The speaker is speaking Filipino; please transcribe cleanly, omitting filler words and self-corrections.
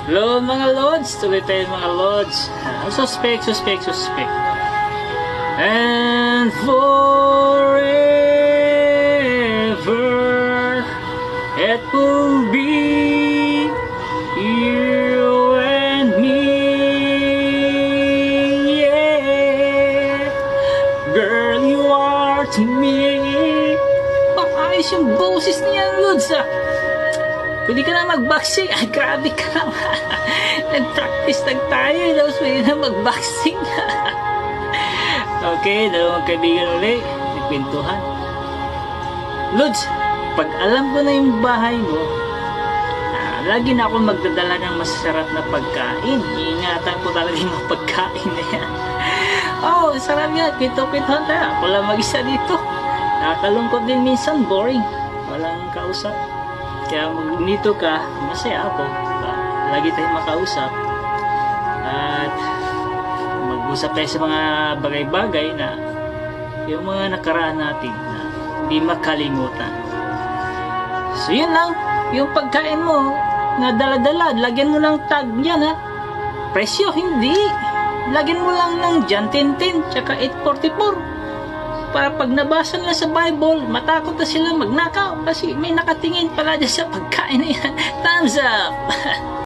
Hello mga Lods, tuloy tayo mga Lods. Suspect. And forever it will be you and me. Yeah, girl, you are to me. Ayos yung boses niya, Lods ah. Pwede ka na mag-boxing. Ay, grabe ka. Nag-practice lang tayo. Tapos pwede na mag-boxing. Okay, dalawang kaibigan ulit. Nagpintuhan. Lods, pag alam ko na yung bahay mo, lagi na ako magdadala ng masarap na pagkain. Iingatan ko talaga yung mga pagkain na yan. Oh, sarap yan. Pinto-pintuhan tayo. Ako lang mag-isa dito. Nakakalungkot din minsan. Boring. Walang kausap. Kaya nito ka, masaya ako. Lagi tayong makausap. At mag-usap tayo sa mga bagay-bagay na yung mga nakaraan natin na hindi makalimutan. So yun lang. Yung pagkain mo na dala-dala, lagyan mo ng tag yan ha. Presyo, hindi. Lagyan mo lang ng John 10:10 tsaka 8:44. Para pag nabasa nila sa Bible, matakot na sila magnakaw kasi may nakatingin pala dyan sa pagkain na yan. Thumbs up!